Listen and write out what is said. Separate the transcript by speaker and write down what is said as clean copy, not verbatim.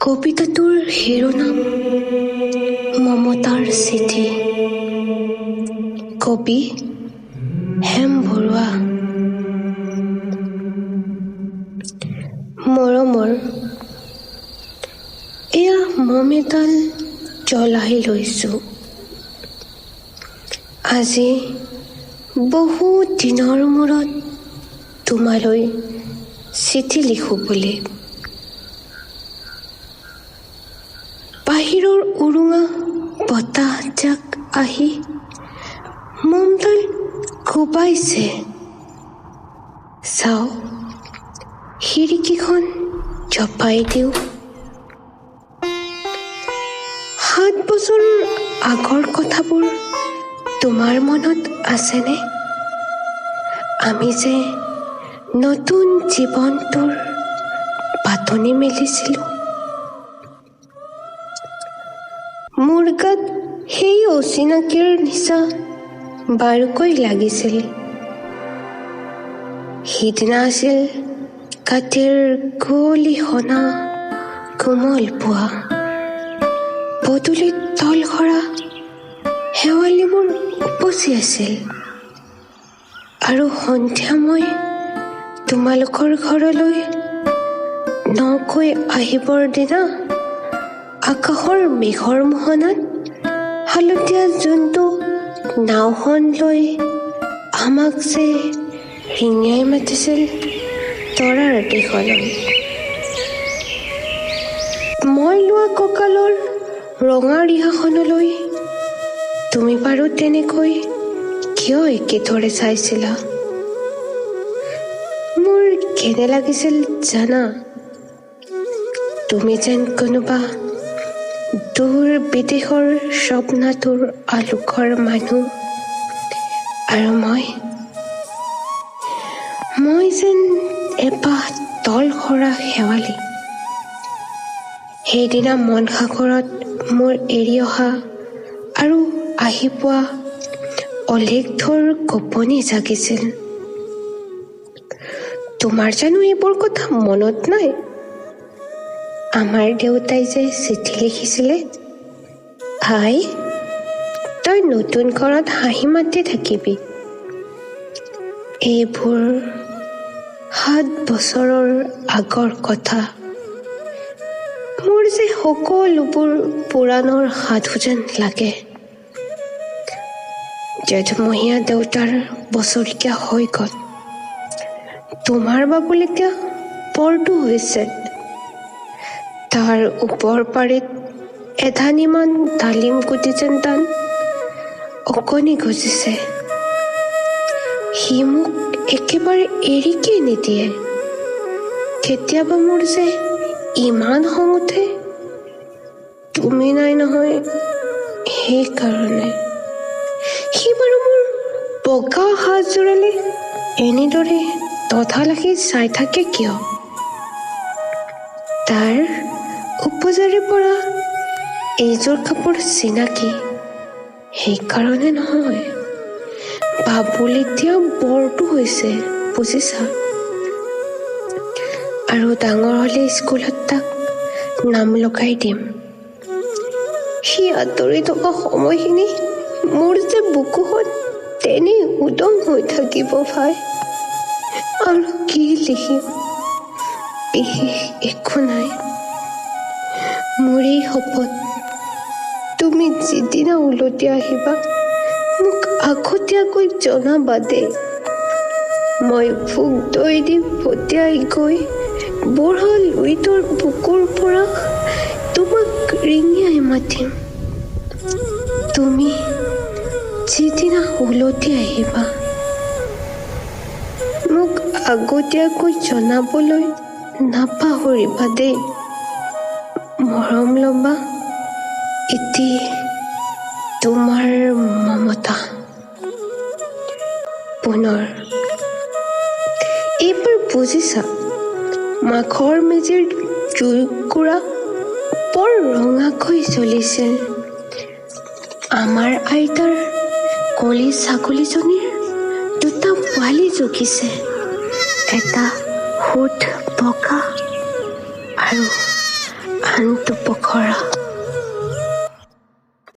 Speaker 1: কবিতাটোৰ শিৰোনাম মমতাৰ চিঠি। কবি হেম বৰুৱা। মৰমৰ, এয়া মম এডাল জ্বলাই লৈছোঁ। আজি বহু দিনৰ মূৰত তোমালৈ চিঠি লিখোঁ বুলি। বাহিৰৰ উৰুঙা বতাহজাক আহি মমডাল কোবাইছে। চাওঁ, খিৰিকীখন জপাই দিওঁ। 7 বছৰ আগৰ কথাবোৰ তোমাৰ মনত আছেনে? আমি যে নতুন জীৱনটোৰ পাতনি মেলিছিলোঁ। মোৰ গাত সেই অচিনাকিৰ নিচা বাৰুকৈ লাগিছিল। সিদিনা আছিল কাতিৰ কুঁৱলী সনা কোমল পুৱা। পদূলিত তল সৰা শেৱালিবোৰ উপচি আছিল। আৰু সন্ধিয়া মই তোমালোকৰ ঘৰলৈ নকৈ আহিবৰ দিনা আকাশৰ মেঘৰ মোহনাত হালধীয়া জোনটো নাওখন লৈ আমাক যে ৰিঙিয়াই মাতিছিল তৰাৰ দেশলৈ। মই লোৱা কঁকালৰ ৰঙা ৰিহাখনলৈ তুমি বাৰু তেনেকৈ কিয় একেথৰে চাইছিলা? মোৰ কেনে লাগিছিল জানা? তুমি যেন কোনোবা দূৰ বিদেশৰ স্বপ্নাতুৰ আলোকৰ মানুহ, আৰু মই যেন এপাহ তল সৰা শেৱালি। সেইদিনা মন সাগৰত মোৰ এৰি অহা আৰু আহি পোৱা অলেখধৰ গোপনি জাগিছিল। তোমাৰ জানো এইবোৰ কথা মনত নাই? আমাৰ দেউতাই যে চিঠি লিখিছিলে, আই, তই নতুন ঘৰত হাঁহি মাতি থাকিবি। এইবোৰ 7 বছৰৰ আগৰ কথা। মোৰ যে সকলোবোৰ পুৰাণৰ সাধু যেন লাগে। জেঠমহীয়া দেউতাৰ বছৰীয়া হৈ গ'ল। তোমাৰ বাবুলৈকে পৰটো হৈছে। তাৰ ওপৰ পাৰিত এধানিমান ডালিম গুটি যেন টান অকণি গজিছে। সি মোক একেবাৰে এৰিকে নিদিয়ে। কেতিয়াবা মোৰ যে ইমান খং উঠে, তুমি নাই নহয় সেইকাৰণে। সি বাৰু মোৰ বগা হাতযোৰালে এনেদৰে তথালাখি চাই থাকে কিয়? তাৰ উপজাৰে পৰা এইযোৰ কাপোৰ চিনাকি, সেইকাৰণে নহয়। বাবুল এতিয়া বৰটো হৈছে, বুজিছা? আৰু ডাঙৰ হ'লে স্কুলত তাক নাম লগাই দিম। সি আঁতৰি থকা সময়খিনি মোৰ যে বুকুখন তেনেই উদং হৈ থাকিব ভাই। আৰু কি লিখিম? বিশেষ একো নাই। মোৰ এই শপত, তুমি যিদিনা উলটি আহিবা মোক আগতীয়াকৈ জনাবা দেই। মই ভোক দৈ দি পঠিয়াই গৈ বুঢ়া লুইতৰ বুকুৰ পৰা তোমাক ৰিঙিয়াই মাতিম। তুমি যিদিনা উলটি আহিবা মোক আগতীয়াকৈ জনাবলৈ নাপাহৰিবা দেই। মৰম ল'বা। এটি তোমাৰ মমতা। পুনৰ এইবাৰ বুজিছা, মাঘৰ মেজিৰ জুইকুৰা বৰ ৰঙাকৈ জ্বলিছিল। আমাৰ আইতাৰ কলি ছাগলীজনীৰ 2টা পোৱালি জগিছে। এটা সোঁত বগা আৰু শান্ত পোখৰা।